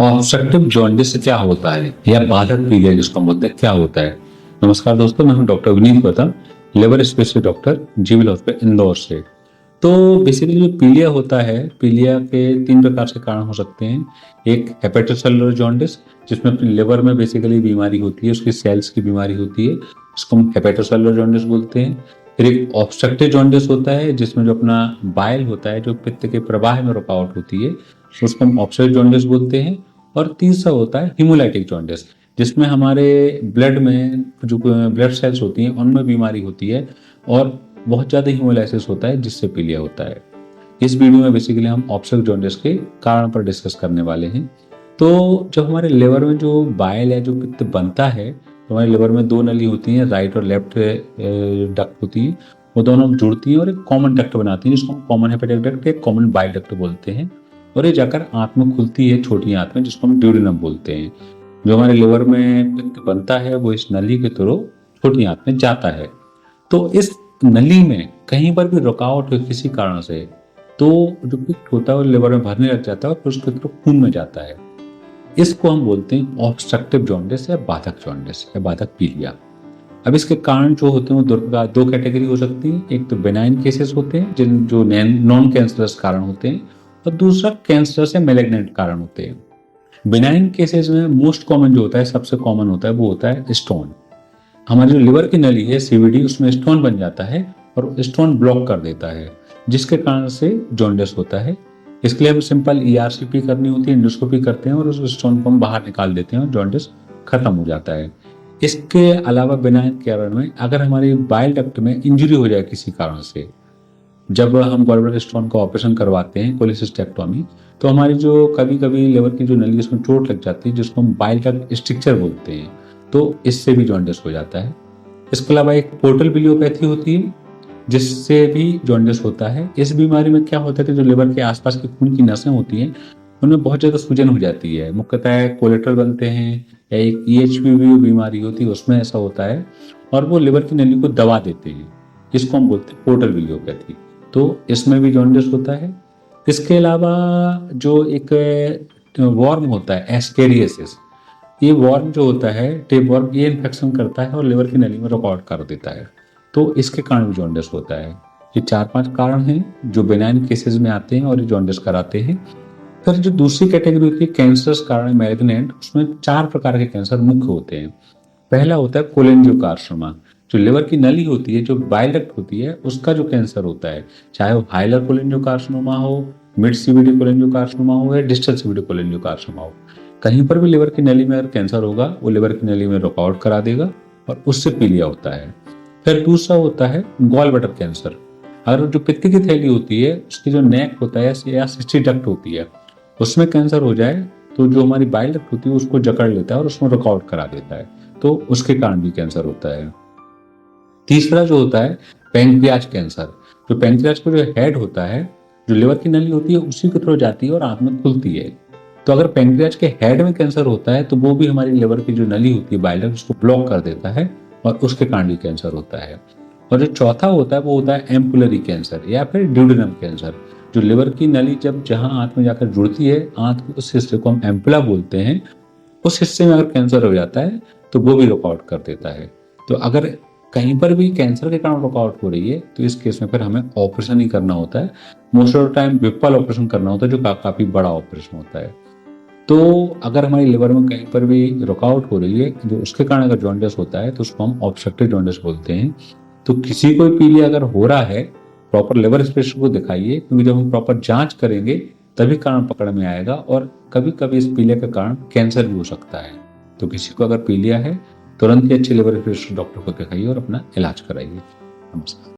Obstructive jaundice से क्या होता है या बाधक पीलिया जिसको हम बोलते हैं क्या होता है। नमस्कार दोस्तों, मैं हूं डॉक्टर विनीत पता, लिवर स्पेशलिस्ट डॉक्टर जीविल हॉस्पिटल इंदौर से। तो बेसिकली जो पीलिया होता है, पीलिया के 3 प्रकार से कारण हो सकते हैं। एक हेपेटोसेलुलर जॉन्डिस जिसमें अपनी लिवर में बेसिकली बीमारी होती है, उसकी सेल्स की बीमारी होती है, इसको हम हेपेटोसेलुलर जॉन्डिस बोलते हैं। फिर एक ऑब्स्ट्रक्टिव जॉन्डिस होता है जिसमें जो अपना बाइल होता है, जो पित्त के प्रवाह में रुकावट होती है, उसको हम ऑब्स्ट्रक्टिव जॉन्डिस बोलते हैं। और तीसरा होता है हिमोलाइटिक जॉन्डिस जिसमें हमारे ब्लड में जो ब्लड सेल्स होती हैं उनमें बीमारी होती है और बहुत ज़्यादा हीमोलाइसिस होता है जिससे पीलिया होता है। इस वीडियो में बेसिकली हम ऑब्स्ट्रक्टिव जॉन्डिस के कारण पर डिस्कस करने वाले हैं। तो जब हमारे लिवर में जो बाइल है, जो पित्त बनता है, तो हमारे लिवर में 2 नली होती हैं, राइट और लेफ्ट डक्ट होती है। वो दोनों जुड़ती हैं और एक कॉमन डक्ट बनाती हैं जिसको हम कॉमन हेपेटिक डक्ट या कॉमन बाइल डक्ट बोलते हैं। और ये जाकर आंत में खुलती है, छोटी आंत में, जिसको हम ड्यूडेनम बोलते हैं। जो हमारे लिवर में पित्त बनता है वो इस नली के थ्रू छोटी आंत में जाता है। तो इस नली में कहीं पर भी रुकावट हो किसी कारण से, तो जो पित्त होता है वो लिवर में भरने लग जाता है और फिर उसके थ्रू खून में जाता है। इसको हम बोलते हैं ऑब्स्ट्रक्टिव जॉन्डिस या बाधक जॉन्डिस या बाधक पीलिया। अब इसके कारण जो होते हैं वो 2 कैटेगरी हो सकती है। एक तो बेनाइन केसेस होते हैं जो नॉन कैंसरस कारण होते हैं, और दूसरा कैंसरस या मैलिग्नेंट कारण होते हैं। बिनाइन केसेस में मोस्ट कॉमन जो होता है, सबसे कॉमन होता है, वो होता है स्टोन। हमारी जो लिवर की नली है सीवीडी, उसमें स्टोन बन जाता है और स्टोन ब्लॉक कर देता है, जिसके कारण से जॉन्डिस होता है। इसके लिए हम सिंपल ईआरसीपी करनी होती है, एंडोस्कोपी करते हैं और उस स्टोन को हम बाहर निकाल देते हैं और जॉन्डिस खत्म हो जाता है। इसके अलावा बिनाइन कारण में अगर हमारी बाइल डक्ट में इंजरी हो जाए किसी कारण से, जब हम गॉलब्लैडर स्टोन का ऑपरेशन करवाते हैं, कोलेसिस्टेक्टोमी, तो हमारी जो कभी कभी लिवर की जो नली है उसमें चोट लग जाती है, जिसको हम बाइल डक्ट स्ट्रक्चर बोलते हैं, तो इससे भी जॉन्डिस हो जाता है। इसके अलावा एक पोर्टल बिलियोपैथी होती है जिससे भी जॉन्डिस होता है। इस बीमारी में क्या होता है कि जो लिवर के आसपास की खून की नसें होती हैं उनमें बहुत ज़्यादा सूजन हो जाती है, मुख्यतः कोलेट्रल बनते हैं, या एक EHPV बीमारी होती है उसमें ऐसा होता है, और वो लिवर की नली को दबा देते हैं। इसको हम बोलते हैं पोर्टल बिलियोपैथी। तो इसमें भी जॉन्डिस होता है। इसके अलावा जो एक वॉर्म होता है एस्केरियासिस, ये वॉर्म जो होता है, टेपवॉर्म, ये इन्फेक्शन करता है और लिवर की नली में रुकावट कर देता है, तो इसके कारण भी जॉन्डिस होता है। ये 4-5 कारण हैं जो बेनाइन केसेस में आते हैं और ये जॉन्डिस कराते हैं। फिर जो दूसरी कैटेगरी होती है कैंसरस कारण मैलिग्नेंट, उसमें 4 प्रकार के कैंसर मुख्य होते हैं। पहला होता है कोलेंजियोकार्सिनोमा, जो लिवर की नली होती है, जो बाइल डक्ट होती है, उसका जो कैंसर होता है, चाहे वो हाइलर कोलेंजियोकार्सिनोमा हो, मिड सीवीडी कोलेंजियोकार्सिनोमा हो या डिस्टल सीवीडी कोलेंजियोकार्सिनोमा हो, कहीं पर भी लिवर की नली में अगर कैंसर होगा वो लिवर की नली में रुकावट करा देगा और उससे पीलिया होता है। फिर दूसरा होता है गॉल ब्लैडर कैंसर। अगर जो पित्त की थैली होती है, उसकी जो नेक होता है या सिस्टी डक्ट होती है, उसमें कैंसर हो जाए तो जो हमारी बाइल डक्ट होती है उसको जकड़ लेता है और उसमें रुकावट करा देता है, तो उसके कारण भी कैंसर होता है। तीसरा जो होता है पैंक्रियाज कैंसर, जो पैंक्रियाज का जो हेड होता है, जो लिवर की नली होती है, उसी के थ्रू जाती है और आंत में खुलती है। तो अगर पैंक्रियाज के हेड में कैंसर होता है तो वो भी हमारी लिवर की जो नली होती है बाइल डक्ट, उसको ब्लॉक कर देता है और उसके कारण भी कैंसर होता है। और जो चौथा होता है वो होता है एम्पुलरी कैंसर या फिर ड्यूडेनम कैंसर, जो लिवर की नली जब जहां आंत में जाकर जुड़ती है, आंत के उस हिस्से को हम एम्पुला बोलते हैं, उस हिस्से में अगर कैंसर हो जाता है तो वो भी रुकावट कर देता है। तो अगर कहीं पर भी कैंसर के कारण रुकावट हो रही है तो इस केस में फिर हमें ऑपरेशन ही करना होता है। Most of the time Whipple operation करना होता है, जो काफी बड़ा ऑपरेशन होता है। तो अगर हमारी लिवर में कहीं पर भी रुकावट हो रही है, जो उसके कारण अगर जॉन्डिस होता है, तो उसको हम ऑब्स्ट्रक्टिव जॉन्डिस बोलते हैं। तो किसी को पीलिया अगर हो रहा है, प्रॉपर लिवर स्पेशलिस्ट को दिखाइए, क्योंकि जब हम प्रॉपर जांच करेंगे तभी कारण पकड़ में आएगा, और कभी कभी इस पीलिया के कारण कैंसर भी हो सकता है। तो किसी को अगर पीलिया है, तुरंत ही अच्छे लिवर स्पेशलिस्ट डॉक्टर को दिखाइए और अपना इलाज कराइए। नमस्कार।